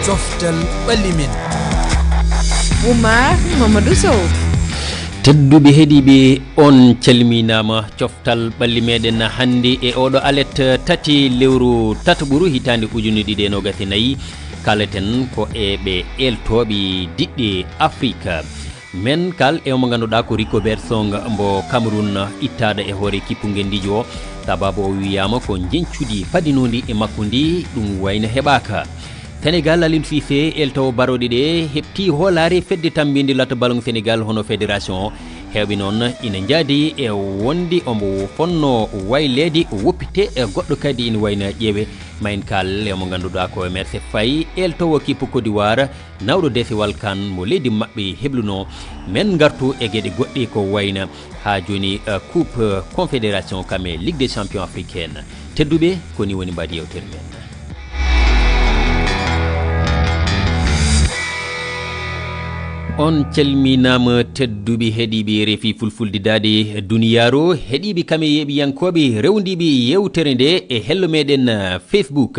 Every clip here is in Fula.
Coftal-ɓalli men. Oumar Mamadou Sow. tedduɓe heeɗiɓe on calminama. Coftal-ɓalli meɗen hande e oɗo alet tati lewru tataɓuru hitande ujune ɗiɗi e nogas e nayyi kaleten ko ɓe eltoɓe diɗɗe Afrique. men kal e mo ganduɗa ko Rico Bersong mbo Cameroun ittaɗo e hoore équipe ngendijo o sababu o wiyama ko jencudi fadinodi e makko ndi ɗum wayno heɓaka. Sénégal Aliou Cissé eltowo baroɗe ɗe hepti hoolare fedde tambinde lato ballon Sénégal hono fédération hewɓe noon ina jaadi e wondi omo fonno waylede woppite e goɗɗo kadi ina wayno ƴeewe mayn kal e mo ganduɗa ko Merse Faye eltowo équipe Côte d'Ivoire nawɗo desewal kan mo leydi mabɓe hebluno men gartu e gueɗe goɗɗe ko wayna ha joni coupe confédération kam e ligue des champions africaine. Tedduɓe koni woni mbadi yewtere men. on calminama tedduɓe heeɗiɓe RFI Fulfulde dade duniyaru heeɗiɓe kame yeɓiyankoɓe rewdiɓe yewtere nde e hello meɗen Facebook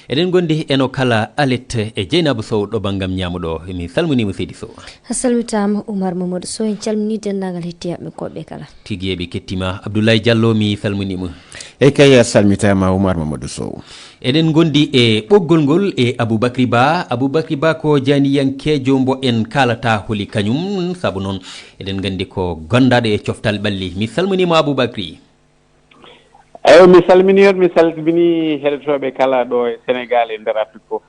eɗen gondi eno kala alet e Dieynaba Sow ɗo banggam ñamuɗo mi salminima Seydi Sow. A salmitama Oumar Mamadou Sow en calmini dendagal hettiyaɓe koɓe kala tigui eɓe kettima. Abdoulaye Diallo mi salminima. e kay a salmitama Oumar Mamadou Sow. eɗen gondi e ɓoggol ngol e Aboubacry Ba ko janiyankejo mbo en kalata holi kañum saabu noon eɗen gandi ko gondaɗo e Coftal-ɓalli. mi salminima Aboubacry. eyo mi salmini heɗotoɓe kala ɗo e Sénégal e nder Afrique fof.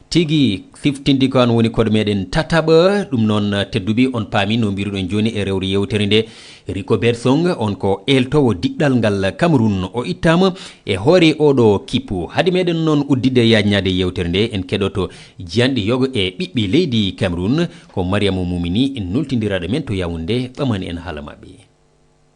tigui siftinde ko an woni koɗo meɗen tataɓa ɗum noon tedduɓe on paami no mbiruɗon joni e rewre yewtere nde. Rico Bersong on ko eltowo diɗɗal ngal Cameroun o ittama e hoore oɗo kippu haade meɗen noon uddide yajnade yewtere nde en keɗoto jiyanɗe yogo e ɓiɓɓe leydi Cameroun ko Mariama Moumini en nultidiraɗo men to Yaoundé ɓamani en haala mabɓe.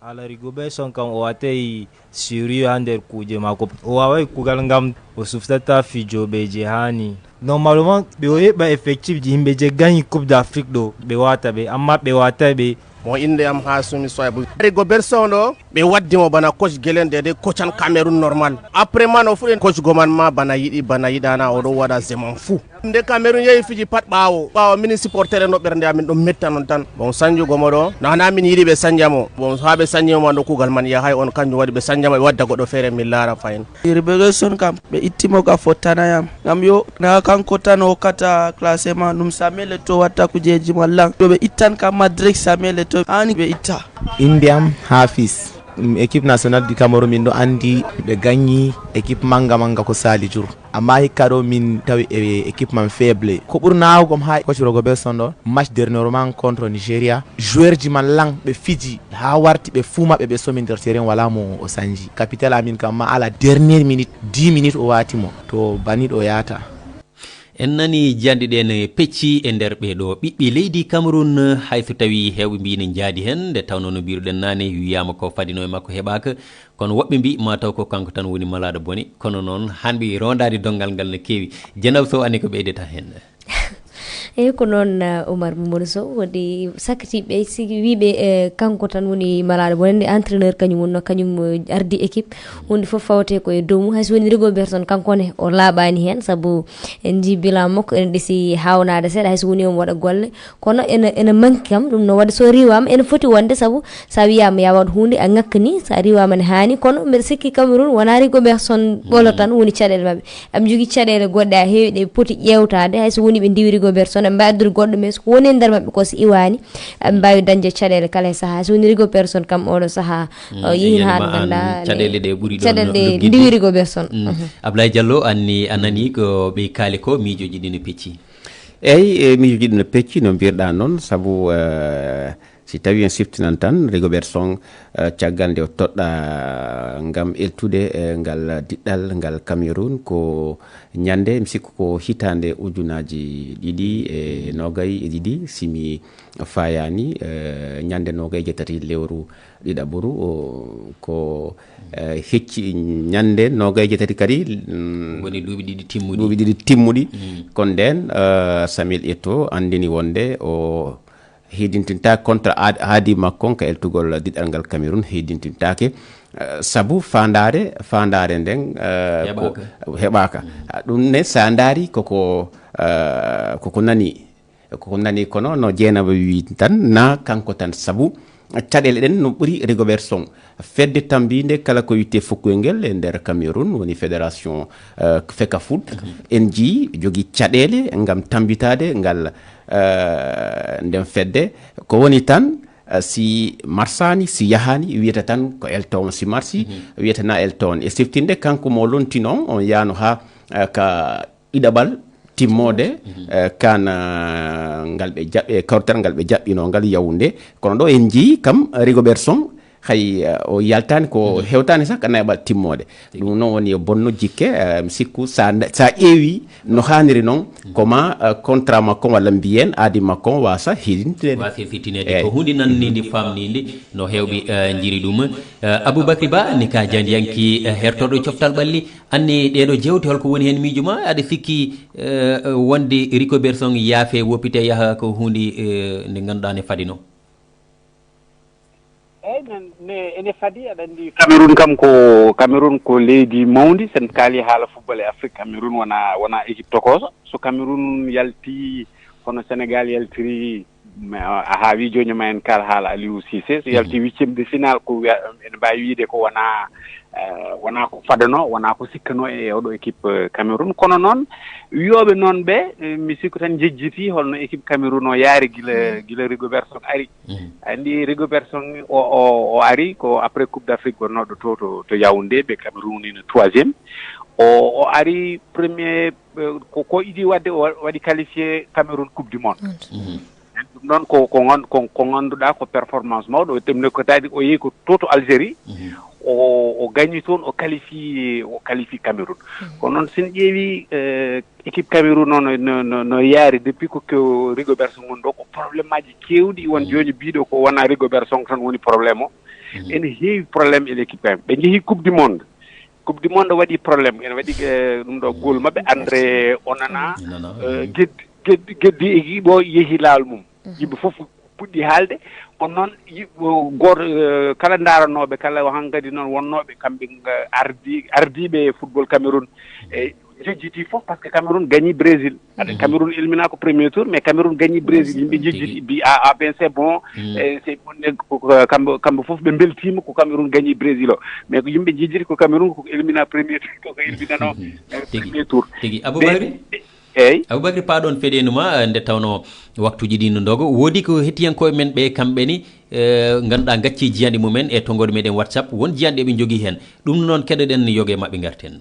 ala Rico Bersong kam o watay sérieux ha nder kuje mako o wawai kugal ngam o suftata fijoɓe je hani normalement ɓe o heɓa effectif ji yimɓe je gagni coupe d'Afrique ɗo ɓe wata ɓe amma ɓe watai ɓe. mo inde am ha sumi soybu Rico Bersong ɗo ɓe waddimo bana coach Guelen de coachan Cameroun normal après man o fuɗen coach goman ma bana yiɗi bana yiɗana oɗo waɗa zeman fou nde Cameroun yehi fiji pat ɓawo min supportere no ɓerde amin ɗum metta non tan bon sanju gomo ɗo nana min yiɗi ɓe sanjamo bon ha ɓe sanjimo ɗo kugal man yahay on kanjum waɗi ɓe sanjama ɓe wadda goɗɗo feere min laara fayin. Rico Bersong kam ɓe ittimo ka fottanayam ngam yo na kanko tan o hokkata classement ɗum Samuel to watta kujeji mallan to ɓe ittan kam Madrid Samuel to hani ɓe itta. Indiam Hafiz équipe nationale du Cameroun min ɗo andi ɓe gagni équipe manga ko sali jour amma hikka ɗo min tawi équipe man faible ko ɓurna awgom ha coach Rico Bersong ɗo match dernièrement contre Nigeria joueur ji man lang ɓe fiji ha warti ɓe fuu maɓɓe ɓe somi nder terrain wala mo o sanji capital amin kam ma ala dernière minute 10 minutes o watimo to bani ɗo yata. en nani jandi ɗen pecci e nder ɓeɗo ɓiɓɓe leydi Cameroun hayso tawi hewɓe mbi ne jaadi hen nde tawno no mbiruɗen nane wiyama ko fadino e makko heɓaka kono woɓɓe mbi mataw ko kanko tan woni malaɗo bone kono noon hanɓe rondade dongal ngal no kewi. Dieynaba Sow ani ko ɓeydeta hen. eyyi ko noon Oumar Mamadou Sow wodi sakitiɓe sigi wiɓe kanko tan woni malaɗo bone nde entraîneur kañum wonno kañum ardi équipe hunde foof fawte koye dow mum hayso woni Rico Bersong kankone o laaɓani hen saabu en jii bilan makko ene ɗeesi hawnade seeɗa hayso woni omo waɗa golle kono ene manque kam ɗum no waɗa so riwama ene foti wonde saabu sa wiyama ya waɗ hunde a ngakkani sa riwama ne hani kono mbeɗa sikki Cameroun wona Rico Bersong ɓolo tan woni caɗele mabɓe aɓe jogui caɗele goɗɗe a heewi ɗe poti ƴewtade hayso woni ɓe diwi Rico Bersong ɓe mbawi addude goɗɗo mais so woni e nder mabɓe ko so iwani aɓe mbawi dañde caɗele kala e saaha so woni Rico Bersong kam oɗo saaha yehin ha ɗo ganduɗa caɗele ɗe ɓuuri ɗon caɗele ɗe diwi Rico Bersong. Abdoulaye Diallo anani ko ɓe kaali ko miijoji ɗi no pecci. eyyi miijoji ɗi no pecci no mbirɗa noon saabu si tawi en siftinan tan Rico Bersong caggal nde o toɗɗa ngam eltude ngal diɗɗal ngal Cameroun ko ñande mi sikku ko hitande ujunaji ɗiɗi e nogay e ɗiɗi simi fayani ñande nogay jeetati lewru ɗiɗaɓuru ko hecci ñande nogay jeetati kadi woni duuɓi ɗiɗi timmuɗi kono nden Samuel Eto'o andini wonde o hedintintake contre aadi makko ka eltugol diɗɗal ngal Cameroun hedintintake sabu fandare nden ko heɓaka ɗum ne sa daari koko nani kono no Dieynaba wi tan na kanko tan sabu caɗele ɗen no ɓuri Rigobert Song fedde tambinde kala ko witte fukkoyngel e nder Cameroun woni fédération Fecafoot en jii jogui caɗele ngam tambitade ngal nden fedde ko woni tan si marsani si yahani wiyata tan ko elton si marsi wiyata na elton e siftinde kanko mo lonti noon on yano ha ka ɗiɗaɓal timmode kan ngal ɓe jaɓɓe kawtal ngal ɓe jaɓɓino ngal Yaoundé kono ɗo en jii kam Rigobert Song hay o yaltani ko hewtani sak naɓal timmode ɗum noon woni bonno jikke sikku sa ƴeewi no haniri noon koma contrat makko walla mbiyen aadi makko wasa fitinede ko hunde nannide famnide no hewɓe jiri ɗum Aboubacry Ba ni ka jandiyanki hertoɗo coftal ɓalli anni ɗeɗo jewte holko woni hen miijo ma aɗa sikki wonde Rigobert Song yaafe woppite yaaha ko hunde nde ganduɗa ne fadino ene fadi aɗa andi Cameroun ko leydi mawdi sen kaali haala football e Afrique Cameroun wona équipe tokoso so Cameroun yalti hono Sénégal yaltiri a haawi joni ma en kaal haala Aliou Cissé so yalti huitiéme de finale ko ene mbawi wiide ko wona ko fadano wona ko sikkano e oɗo équipe Cameroun kono noon wiyoɓe noon ɓe mi sikku tan jejjiti holno équipe Cameroun o yaari gila Rigobert Song ari andi Rigobert Song o ari ko après coupe d'Afrique gonnoɗo to Yaoundé ɓe Cameroun woni no troisiéme o ari premier ko idi wadde o waɗi qualifié Cameroun coupe du monde ɗum noon ko ganduɗa ko performance mawɗo o temne ko tadi o yehi ko to Algérie o gagni toon o qualifie Cameroun kono noon sen ƴeewi équipe Cameroun o no yaari depuis ko Rigobert Song woni ɗo ko probléme aji kewɗi won joni biɗo ko wona Rigobert Song tan woni probléme o ene heewi probléme e l' équipe Cameroun ɓe jeehi coupe du monde waɗi probléme ene waɗi ɗum ɗo gool mabɓe André Onana geddi equipe yeehi laawol mum yimɓe fof puɗɗi haalde on noon goto kala daranoɓe kala hankkadi noon wonnoɓe kamɓe ardiɓe football Cameroun e jejjiti fof par ce que Cameroun gagni Brésil aɗa Cameroun ilmina ko premier tour mais Cameroun gagni Brésil yimɓe jejjiti mbi ben c'est bon c'est kamɓe fof ɓe beltima ko Cameroun gagni Brésil o mais ko yimɓe jejjiti ko Cameroun koko ilmina premier tour koko ilminano premier tour tigui Aboubacry eyyi Aboubacry paɗon feɗenuma nde tawno waktuji ɗi no dogo woodi ko hettiyankoɓe men ɓe kamɓe ni ganduɗa gacci jiyanɗe mumen e tonggode meɗen WhatsApp won jiyanɗe ɓe jogui hen ɗum noon keɗoɗen yogue mabɓe garten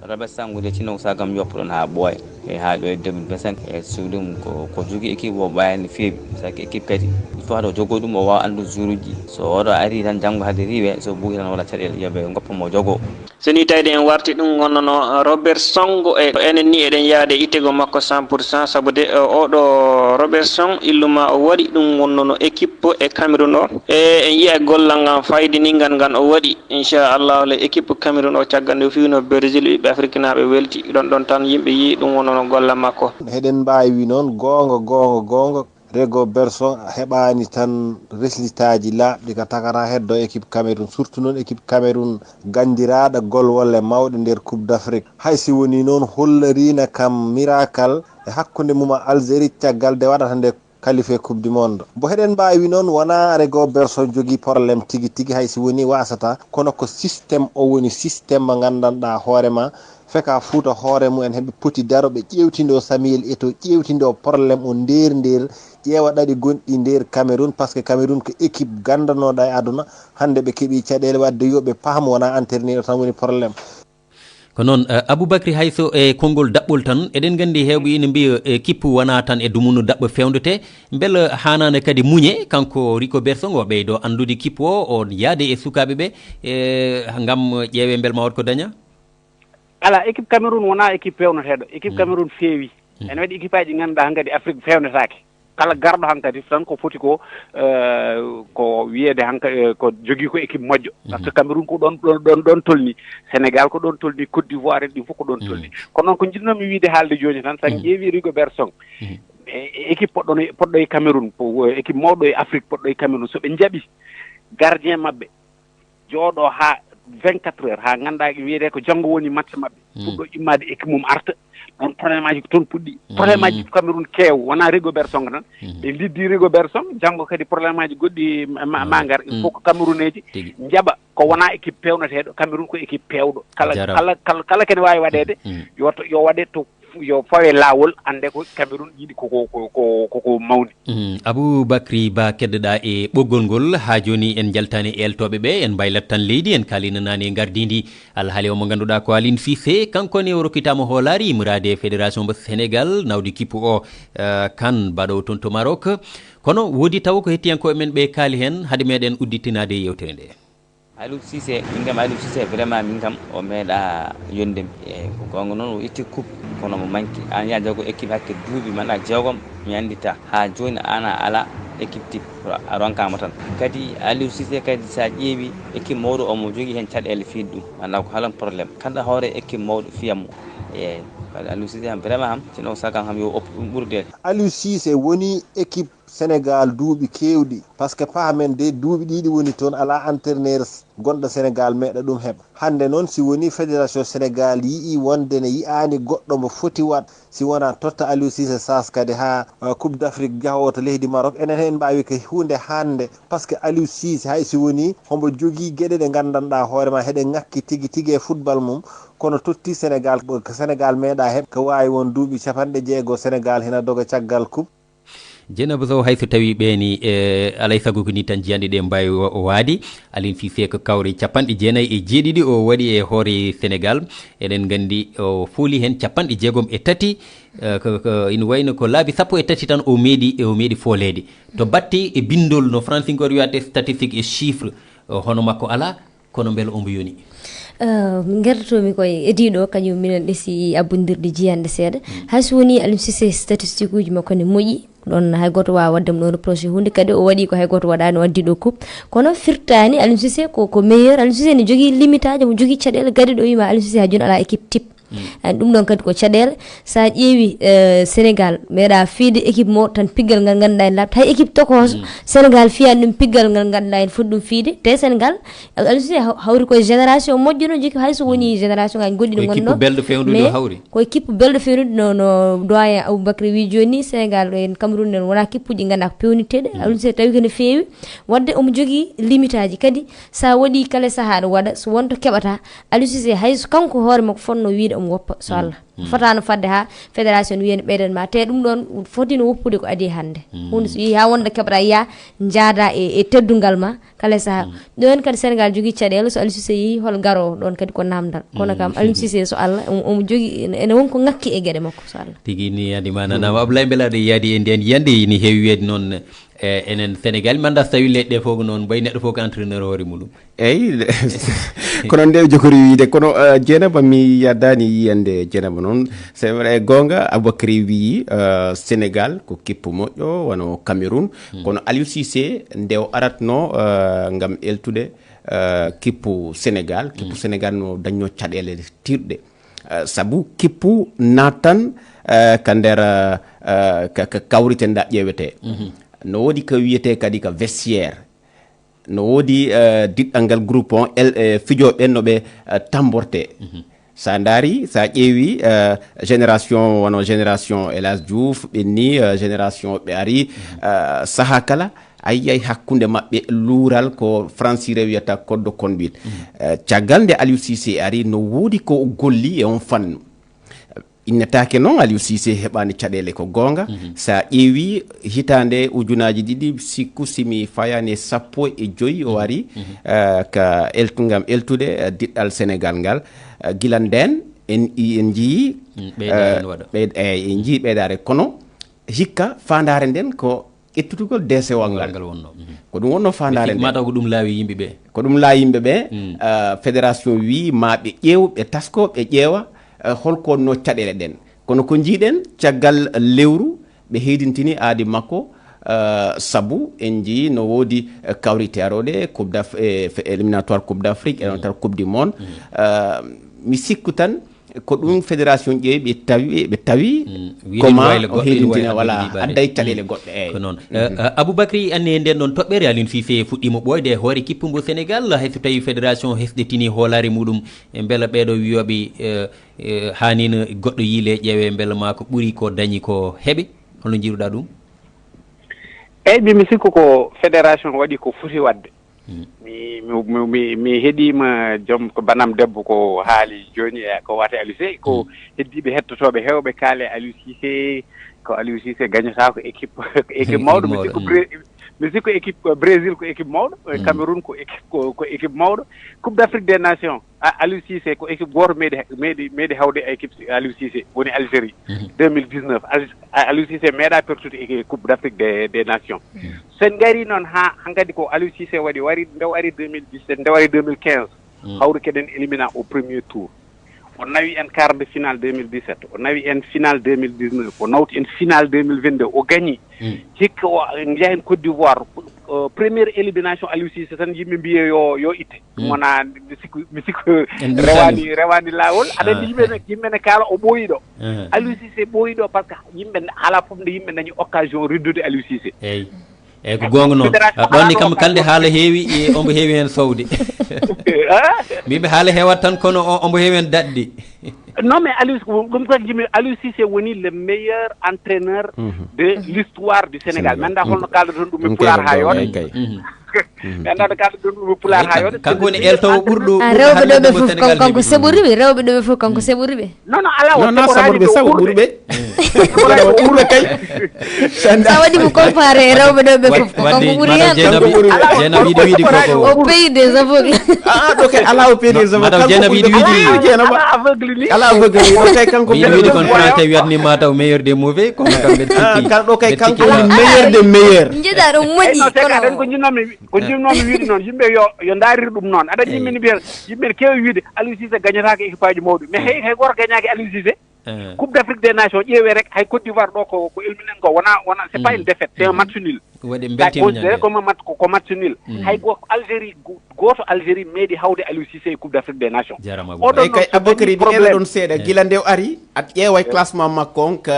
Robert Sangude tino sagam yoppuɗon ha ɓooya e ha ɗo e 2025 e suuɗum ko jogui équipe o ɓaya no feewi saki équipe kadi il faut haɗa jogo ɗum o wawa andu jour uji so oɗo ari tan janggo haade riwe so ɓuuri tan waɗa caɗele yooɓe goppamo jogo so ni tawde en warti ɗum gonnono Robert Song e enen ni eɗen yaade ittego makko 100% saabu de oɗo Robert Song illuma o waɗi ɗum wonnono équipe e Cameroun o e en yiya gollal ngal faydinigal ngal o waɗi inchallah le équipe Cameroun o caggal nde fiwno Brésil ɓiɓɓe Afrique naɓe welti ɗon tan yimɓe yi ɗum wonnono gollal makko heɗen mbawi noon gonga Rigobert Song heɓani tan résultat ji laaɓɗi ka takata heddo équipe Cameroun surtout noon équipe Cameroun gandiraɗo golwolle mawɗe nder coupe d'Afrique hay si woni noon hollarina kam miracle e hakkude mum Algérie caggal de waɗata nde qualifié coupe du monde bo heɗen mbawi noon wona Rigobert Song jogui probléme tigui hay si woni wasata kono ko systéme o woni systéme mo gandanɗa hoorema feka fuuta hoore mumen heɓe poti daro ɓe ƴewtinde o Samuel Eto'o ƴewtinde o probléme o nder ƴeewa ɗaɗi gonɗi nder Cameroun par ce que Cameroun ko équipe gandanoɗa e aduna hande ɓe keeɓi caɗele wadde yoɓe paam wona entraîneur tan woni probléme ko noon Aboubacry hayso e konngol daɓɓol tan eɗen gandi hewɓe ina mbiya kippu wona tan e dumunu daɓɓo fewdete beele hanane kadi muñe kanko Rigobert Song o ɓeydo andude kippu o yaade e sukaɓe ɓe gam ƴeewe beel ma wat ko daña ala équipe Cameroun wona équipe pewnoteɗo équipe Cameroun feewi ene waɗi équipe aji ganduɗa hankkadi Afrique fewnetake kala garɗo hankkadi tan ko foti ko wiyede ko jogui ko équipe moƴƴo par ce que Cameroun ko ɗon tolni Sénégal ko ɗon tolni Côte d'Ivoire ɗi fof ko ɗon tolni kono noon ko jiɗnomi wiide haalde joni tan sa ƴeewi Rigobert Song équipe poɗɗo e Cameroun équipe mawɗo e Afrique poɗɗo e Cameroun so ɓe jaɓi gardien maɓɓe jooɗo ha 24 heures ha ganduɗa wiyete ko janggo woni match maɓɓe fuɗɗo immade équipe mum arta ɗon probléme aji ko toon puɗɗi probléme aji Cameroun keew wona Rigobert Song tan ɓe liddi Rigobert Song janggo kadi probléme aji goɗɗi ma gar il faut ko Camerouneji jaɓa ko wona équipe pewneteɗo Cameroun ko équipe pewɗo kala kene wawi waɗede yo waɗe to yo fawe lawol ande ko Cameroun yiɗi koko mawni Aboubacry Ba keddoɗa e ɓoggol ngol ha joni en jaltani eltoɓe ɓe en mbaylat tan leydi en kalino nani e gardidi alhaali omo ganduɗa ko Aline Cissé kankone o rokkitama hoolari imrade fédération mo Sénégal nawdi kippu o kan baɗowo toon to Maroc kono woodi taw ko hettiyankoɓe men ɓe kaali hen haade meɗen udditinade yewtere nde Aliou Cissé min kam Aliou Cissé vraiment min kam o meeɗa yondemi e gonga noon o itti coupe kono mo manki an ya jago équipe hakke duuɓi manɗa jeegom mi andita ha joni ana ala équipe type a ronkama tan kadi Aliou Cissé kadi sa ƴeewi équipe mawɗo omo jogui hen caɗele fiiɗi ɗum anda ko halan probléme kanda hoore équipe mawɗo fiyatmo e kadi Aliou Cissé ham vraiment ham sino sagam ham yo oppu ɗum ɓurde Aliou Cissé woni équipe Sénégal duuɓi kewɗi par ce que paamen de duuɓi ɗiɗi woni toon ala entraîneur gonɗo Sénégal meeɗa ɗum heɓa hande noon si woni fédération Sénégal yii wonde ne yiyani goɗɗo mo foti wat si wona totta Aliou Cissé sas kadi ha coupe d'Afrique jahowo to leydi Maroc enen hen mbawi ko hunde hande par ce que Aliou Cissé hay si woni hombo jogui gueɗe ɗe gandanɗa hoorema heɗe ngakki tigui e football mum kono totti Sénégal ko Sénégal meeɗa heɓ ko wawi won duuɓi 60 Sénégal hina doga caggal coupe Dieynaba Sow hayso tawi ɓeeni alay sago ko ni tan jiyande ɗe mbawi waadi Aline Cissé ko kawre 97 o waɗi e hoore Sénégal eɗen gandi o fuuli hen 63 ina wayno ko laabi 13 tan o meeɗi foolede to batti e bindol no français wiyate statistique e chiffre hono makko ala kono beele omo yoni gertotomi koye ediɗo kañum minen ɗesi abbondirde jiyande seeɗa hayso woni Aliou Cissé statistique uji makko ne moƴƴi ɗon hay goto wawa waddemo ɗon reproché hunde kadi o waɗi ko hay goto waɗani waddi ɗo coupe kono firtani Aliou Cissé ko meilleur Aliou Cissé ne jogui limite aji mo jogui caɗele gadi ɗo wima Aliou Cissé ha joni ala équipe type ɗum ɗon kadi ko caɗele sa ƴeewi Sénégal meeɗa fiide équipe mo tan piggal ngal ganduɗa en labta hay équipe tokoso Sénégal fiyani ɗum piggal ngal ganduɗa en foti ɗum fiide te Sénégal Aliou Cissé hawri koye génération moƴƴo no jogui hayso woni génération ngaji goɗɗi no gonno mais ko équipe belɗo fewnude no doyen Aboubacry wi joni Sénégal en Cameroun en wona kippuji ganda ko pewnitteɗe Aliou Cissé tawi kene feewi wadde omo jogui limite aji kadi sa waɗi kala saaha ɗo waɗa so wonto keɓata Aliou Cissé hayso kanko hoore makko fonno wiide omo woppa so Allah fotano fadde ha fédération wiyene ɓeyden ma te ɗum ɗon fotino woppude ko adi hande hunde so yi ha wonde keɓata yiya jaada e teddungal ma kala saaha ɗon kadi Sénégal jogui caɗele so Aliou Cissé yi hol garowo ɗon kadi ko namdal kono kam Aliou Cissé so Allah omo jogui ene wonko ngakki e gueɗe makko so Allah tigui ni adi mananama Abdoulaye Belade yaadi e nden yiyande ni heewi weede noon enen Sénégal manda so tawi leɗɗe fof noon mbayi neɗɗo fof ko entraîneur hoore muɗum eyyi kono nde jokori wiide kono Dieynaba mi yaddani yiyande Dieynaba noon c'est vrai gonga Aboubacry wi Sénégal ko kippu moƴƴo wono Cameroun kono Aliou Cissé nde o aratno gam eltude kippu Sénégal no dañno caɗele tirɗe saabu kippu nattan ka nder kawriten da ƴewete no wodi ko wiyete kadi ka vestiaire no wodi diɗɗal ngal groupe on fijoɓe no ɓe tamborte sa daari sa ƴeewi génération wono génération Elas Diouf ɓenni génération ɓe ari saaha kala ayyay hakkunde maɓɓe luural ko francire wiyata code de conduite caggal nde Aliou Cissé ari no wodi ko golli e on fannu innetake noon Aliou Cissé heɓani caɗele ko gonga sa ƴeewi hitande ujunaji ɗiɗi sikku simi fayani 15 o ari ka gam eltude diɗɗal Sénégal ngal gila nden en jii en jii ɓeydare kono hikka fandare nden ko ƴettutugol DCO ngal wonno ko ɗum wonno fandare nden mataw ko ɗum laawi yimɓeɓe ko ɗum laawi yimɓeɓe fédération wi ma ɓe ƴeew ɓe tasko ɓe ƴeewa holko no caɗele ɗen kono ko jiiɗen caggal lewru ɓe heydintini aadi makko sabu en jii no woodi kawrite aroɗe éliminatoire coupe d'Afrique e non tan coupe du monde mi sikku tan ko ɗum fédération ƴeewi ɓe tawi comment o heɗintina voilà adday caɗele goɗɗe eyyi ko noon Aboubacry anne nden ɗon toɓɓere Aline Cissé fuɗɗima ɓoyde hoore kippu mbo Sénégal hayso tawi fédération hesɗitini hoolare muɗum e beela ɓeeɗo wiyoɓe hanino goɗɗo yiile ƴeewe beela ma ko ɓuuri ko dañi ko heeɓe holno jiiruɗa ɗum eyyi mi sikku ko fédération waɗi ko foti wadde mi heeɗima joom ko banam debbo ko haali joni ko wate Aliou Cissé ko heddiɓe hettotoɓe hewɓe kaale Aliou Cissé ko Aliou Cissé gagnata ko équipe mawɗo mi sikku équipe Brésil ko équipe mawɗo Cameroun ko équipe mawɗo coupe d'Afrique des nations Aliou Cissé ko équipe goto meeɗi hawde équipe Aliou Cissé woni Algérie 2019 Aliou Cissé meeɗa pertude coupe d'Afrique des nations sen gari noon ha hankadi ko Aliou Cissé nde wari 2017 nde wari 2015 hawru keɗen élimina au premier tour o nawi en quart de finale 2017 o nawi en finale 2019 o nawti en finale 2022 o gagni hikka o jahen Côte d'Ivoire première élimination Aliou Cissé tan yimɓe mbiye yo itte ɗum wona mi sikku rewani lawol aɗa andi yimɓe ne kaala o ɓooyiɗo Aliou Cissé ɓooyiɗo par ce que yimɓe ala foof nde yimɓe dañi occasion riddude Aliou Cissé eyyi ko gonga noon ɗonni kam kalde haala heewi ombo heewi hen sowde mbiɓe haala hewat tan kono ombo heewi hen daɗɗi non mais ɗum kadi jimi Aliou Cissé woni le meilleur entraîneur de l'histoire du Sénégal mi anda holno kalda toon ɗum e pular ha yooɗa mi anda to kalda toon ɗum e pular ha yooɗa kanko woni eltowo ɓurɗo rewɓe ɗo ɓe fof kanko seɓoriɓe rewɓe ɗo ɓe fof kanko seɓoriɓe non ala saɓorɓe sago ɓurɓe ɓurɓe kay sa waɗi mo comparé rewɓe ɗo ɓe fof kanko ɓuuri hen Dieynaba yiɗi wiide koko au pays des aveugles ɗo kay ala au pays des aveugles madame Dieynaba yiɗi wiide ala aveugle ni ɗo kay kanko yiɗi wiide kon français wiyatni mataw meilleur des mauvais comme kamɓe sikki kala ɗo kay kanko woni meilleur des meilleurs jeeɗa ɗo moƴƴi kono ko jinnomi wiide noon yimɓe yo daarir ɗum noon aɗa yimɓe ni mbiyen yimɓe ne keewi wiide Aliou Cissé gagnataka équipe aji mawɗi mais hay goto gagnaki Aliou Cissé coupe d'Afrique des nations ƴeewe rek hay Côte d'Ivoire ɗo ko ilminen ko wona c'est pas une défaite c'est un match nul waɗi beltima ko match nul hay goto Algérie meeɗi hawde Aliou Cissé e coupe d'Afrique des nations oɗon kay Aboubacry ɓe ɗon seeɗa gila nde o ari at ƴeewa classement makko on ko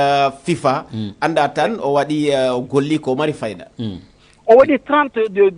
FIFA anda tan o waɗi golli ko mari fayda o waɗi 30 de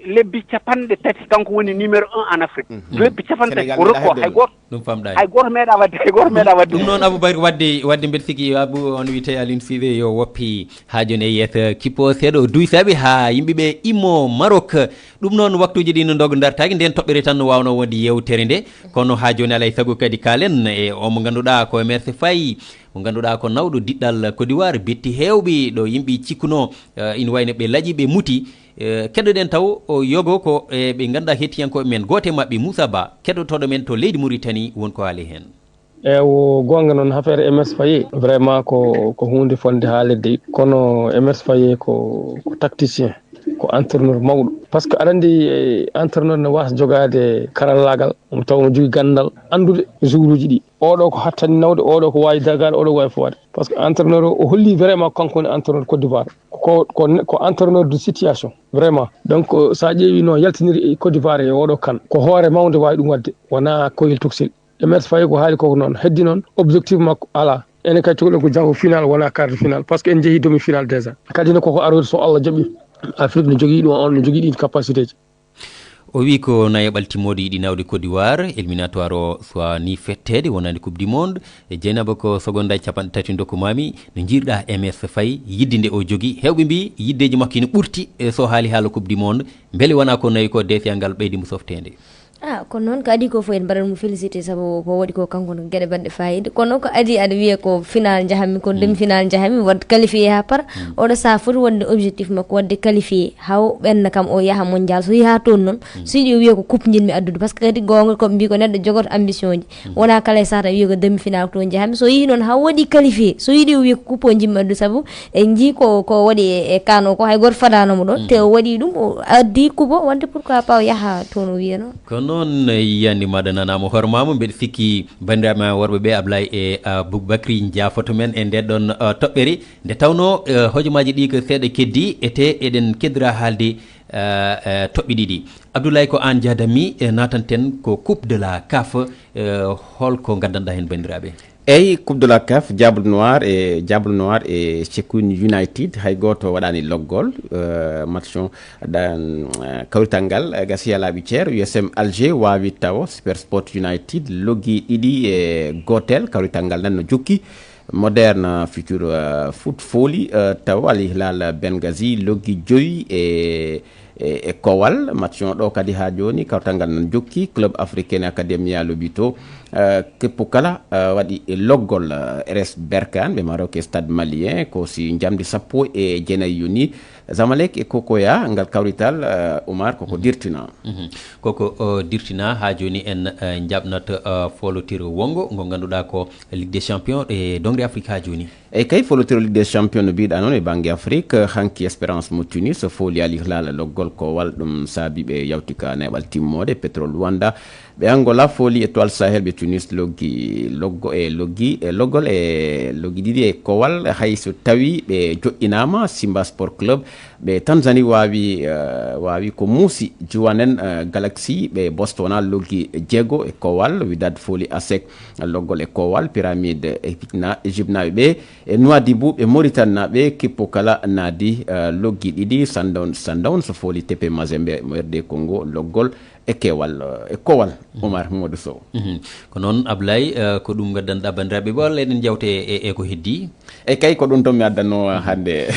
lebbi capanɗe tati kanko woni numéro 1 en Afrique lebbi capantati ko record hay goto meeɗa wadde ɗum noon Aboubacry wadde mbeɗa sikki Abou on wiyete Aline Cissé yo woppi ha joni e yeeso kippo seeɗa o duysaɓe ha yimɓeɓe immo Maroc ɗum noon waktuji ɗi no dogo dartaki nden toɓɓere tan no wawno wonde yewtere nde kono ha joni alay saago kadi kalen e omo ganduɗa ko Emerse Faye mo ganduɗa ko nawɗo diɗɗal Côte d'Ivoire betti hewɓe ɗo yimɓe cikkuno ina wayno ɓe laaƴi ɓe muti keɗoɗen taw o yogo ko ɓe ganduɗa hettiyankoɓe men gote mabɓe Moussa Ba keɗotoɗo men to leydi Mauritanie wonko haali hen o gonga noon affaire Emerse Faye vraiment ko hunde fonde haalede kono Emerse Faye ko tacticien ko entraîneur mawɗo par ce que aɗa andi entraîneur ne wasa jogade karallagal omo taw no jogui gandal andude jour uji ɗi oɗo ko hattani nawde oɗo ko wawi dagade oɗo ko wawi fowade par ce que entraîneur o holli vraiment kanko woni entraîneur Côte d'Ivoire ko entraîneur de situation vraiment donc sa ƴeewi noon yaltiniri e Côte d'Ivoire e oɗo kan ko hoore mawde wawi ɗum wadde wona koyel toksil Emerse Faye ko haali koko noon heddi noon objectif makko ala enen kadi cohluɗen ko janggo final wona quart de final par ce que en jeehi demi final déjà kadi ne koko aroyde so Allah jaaɓi Afrique ne jogui ɗum on ne jogui ɗin capacité ji o wi ko nayo ɓaltimode yiɗi nawde Côte d'Ivoire éliminatoire o soit ni fettede wonande coupe du monde e Dieynaba ko secondaji capanɗe tati dokkumami no jiiruɗa Emerse Faye yidde nde o jogui hewɓe mbi yiddeji makko ina ɓurti so haali haala coupe du monde beele wona ko nayi ko defiya ngal ɓeydimo softede kono noon ko adi ko fof en mbaɗatmo félicité saabu ko waɗi ko kanko no gueɗe baɗɗe fayida kono ko adi aɗa wiya ko final jahami ko demi final jahami wadde qualifié ha par oɗo sa foti wonde objectif makko wadde qualifié haw ɓenna kam o yaaha mondial so yiha toon noon so yiiɗi o wiya ko coupe jinmi addude par ce que kadi gonga koɓe mbi ko neɗɗo jogoto ambition ji wona kala e sata wiya ko demi final ko toon jahami so yeehi noon ha waɗi qualifié so yiiɗi o wiya ko coupe o jimmi addude saabu en jii ko waɗi e kano ko hay goto fadanamo ɗon te o waɗi ɗum o addi coupe o wadde pourquoi pas o yaaha toon o wiya noon noon yiyande maɗa nanama hormama mbeɗa sikki bandiraɓe worɓe ɓe Ablaye e Aboubacry jaafoto men e nden ɗon toɓɓere nde tawno hojomaji ɗi ko seeɗa keddi ete eɗen keddora haalde toɓɓe ɗiɗi. Abdoulaye ko an jadami natanten ko coupe de la CAF holko gaddanɗa hen bandiraɓe? eyyi coupe de la CAF Diable Noir e Cheikhoune United hay goto waɗani loggol match o ɗan kawrital ngal gasi ha laaɓi ceer USM Alger wawi taw Super Sport United loggi ɗiɗi e gotel kawrital ngal nan no jokki Moderne Future Foot Folly taw Al Hilal Benghazi loggi joyi e kowal match o ɗo kadi ha joni kawtal ngal nan jokki Club Africain Academia Lobito keppu kala waɗi loggol RS Berkane ɓe Maroc e Stade Malien ko si jamdi 19 yuni Zamalek e Kokoya ngal kawrital Oumar koko dirtina koko dirtina ha joni en jabnata folotiro wongo ngo ganduɗa ko Ligue des Champions e dongre Afrique ha joni e kay folotiro Ligue des Champions no mbiɗa noon e banggue Afrique hanki Espérance mo Tunis foli Al Hilal loggol ko wal ɗum saabi ɓe yawtika neɓal timmode Pétrole Luanda ɓe Angola foli Étoile Sahel ɓe Tunis loggi loggol e loggi ɗiɗi e kowal hay so tawi ɓe joƴƴinama Simba Sport Club ɓe Tanzanie wawi ko muusi Juwanen Galaxy ɓe Bostona loggi jeego e kowal Wydad foli ASEC loggol e kowal Pyramide Égypte naɓe ɓe e Nouadhibou ɓe Mauritanie naɓe kippo kala naadi loggi ɗiɗi Sundowns so foli TP Mazembe mo RD Congo loggol e kowal Oumar Modou Sow ko noon Ablaye ko ɗum gaddanɗa bandiraɓe walla eɗen jewte e ko heddi e kay ko ɗum to mi addanno hande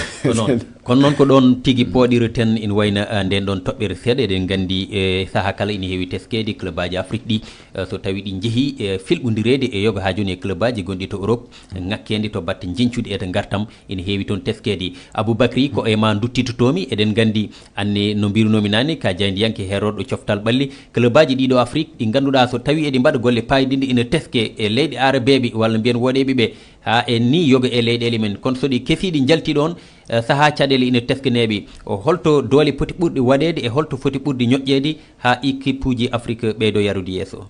kono noon ko ɗon tigui pooɗirten ina wayna nden ɗon toɓɓere seeɗa eɗen gandi saaha kala ina heewi teskede club aji Afrique ɗi so tawi ɗi jeehi filɓodirede e yoga ha joni e club aji gonɗi to Europe ngakkede to batte jincude e to gartam ina heewi toon teskede Aboubacry ko e ma duttitotomi eɗen gandi anne no mbirunomi nane ka jaydiyanke heroɗo Coftal-ɓalli club aji ɗiɗo Afrique ɗi ganduɗa so tawi eɗi mbaɗa golle payɗinde ina teske e leyɗe arabeɓe walla mbiyen woɗeɓe ɓe ha en ni yoga e leyɗele men kono so ɗi keesiɗi jalti ɗon saaha caɗele ina teskaneɓe holto doole poti ɓurɗi waɗede e holto foti ɓurɗi ñoƴƴede ha équipe uji Afrique ɓeydo yarude yesso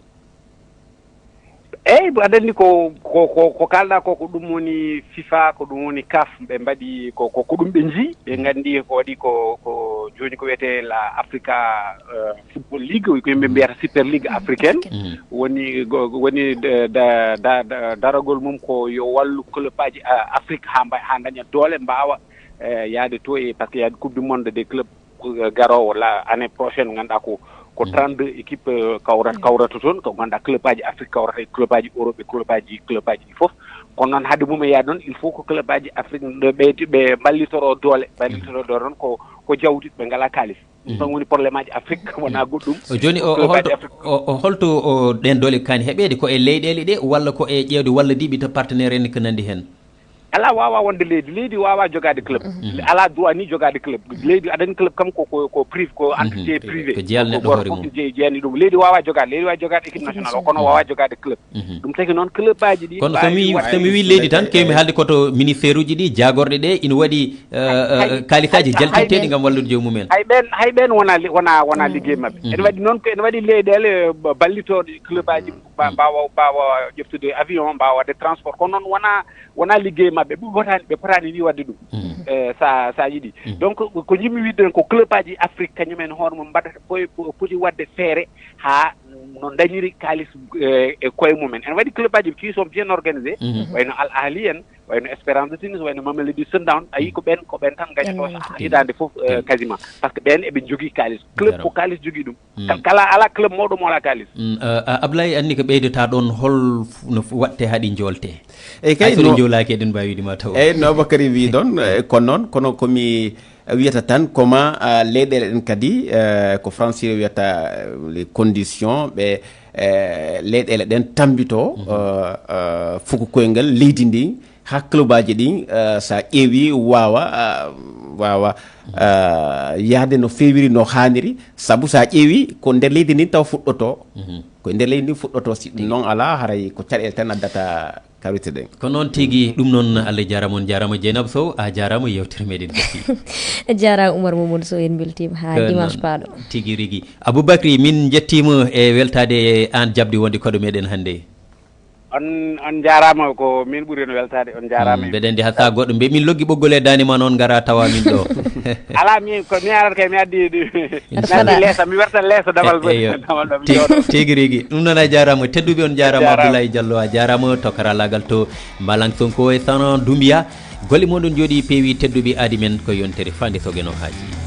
eyyi aɗa andi ko kalɗa ko ɗum woni FIFA ko ɗum woni CAF ɓe mbaɗi ko ɗum ɓe jii ɓe gandi ko waɗi ko joni ko wiyete la Africa Football League ko yimɓe mbiyata Super League africaine woni daragol mum ko yo wallu club aji Afrique ha daña doole mbawa yaade to e par ce que yaade coupe du monde des clubs garowo la année prochaine ganduɗa ko 32 équipe kawrata toon ko ganduɗa club aji Afrique kawrata e club aji Europe e club aji ɗi foof kono noon haade mum e yaade noon il faut que club aji Afrique ɓe ballitoro doole noon ko jawdi ɓe ngala kalis ɗum tan woni probléme aji Afrique wona goɗɗum joni holto ɗen doole kani heɓede ko e leyɗele ɗe walla ko e ƴewde walla diɓita partenaire en ko nandi hen ala wawa wonde leydi wawa jogade club ala droit ni jogade club leydi aɗani club kam ko privé ko entité privé ko jeeyalneɗɗo hoore mum jeeyani ɗum leydi wawa jogade équipe nationale o kono wawa jogade club ɗum tagi noon club aji ɗi kono somi wi leydi tan kewmi haalde koto ministére uji ɗi jagorɗe ɗe ina waɗi kalisaji jaltirteɗi gam wallude jomumen hay ɓen wona liggey mabɓe ene waɗi noon ene waɗi leyɗele ballitoɗe club aji mbawa ƴeftude avion mbawa wadde transport kono noon wona liggey mabɓe ɓe potani ni wadde ɗum sa yiiɗi donc ko jimmi widden ko club aji Afrique kañumen hoore mum mbaɗata poti wadde feere ha no dañiri kalis e koye mumen ene waɗi club aji qui sont bien organisés wayno Al Ahly en wayno Espérance de Tunis wayno Mamelodi Sundown ayi ko ɓen tan gañato hitande foof quasiment par ce que ɓen eɓe jogui kalis club ko kalis jogui ɗum kala ala club mawɗo mo ala kalis Ablaye anni ko ɓeydata ɗon hol no watte haaɗi jolte e kay no jolaki eɗen mbawi widima taw eyyi no Aboubacry wi ɗon kono komi wiyata tan comment leyɗele ɗen kadi ko français wiyata les conditions ɓe leyɗele ɗen tambito fuko koyngal leydi ndi ha club aji ɗin sa ƴeewi wawa yaade no fewiri no hanniri saabu sa ƴeewi ko nder leydi ndi taw fuɗɗoto ko nder leydi ndi fuɗɗoto si ɗum noon ala haray ko caɗele tan addata kawite ɗen ko noon tigui ɗum noon Allah jarama on jarama Dieynaba Sow a jarama yewtere meɗen gasi jarama Oumar Mamadou Sow en beltima ha dimanche paɗo tigui rigui Aboubacry min jettima e weltade an jabde wonde koɗo meɗen hannde on jarama ko min ɓuri no weltade on jarama mbeɗen ndi hatta goɗɗo mbe min loggi ɓoggole dani ma noon gara tawa min ɗo ala min ko mi arata kay mi addi leesa mi werta leesa damal tigi rigui ɗum noon a jarama tedduɓe on jarama Abdoulaye Diallo a jarama to karallagal to Mbalang Sonko e Sanan Doumbia golle moɗon jooɗi peewi tedduɓe aadi men ko yontere fande sogeno haaji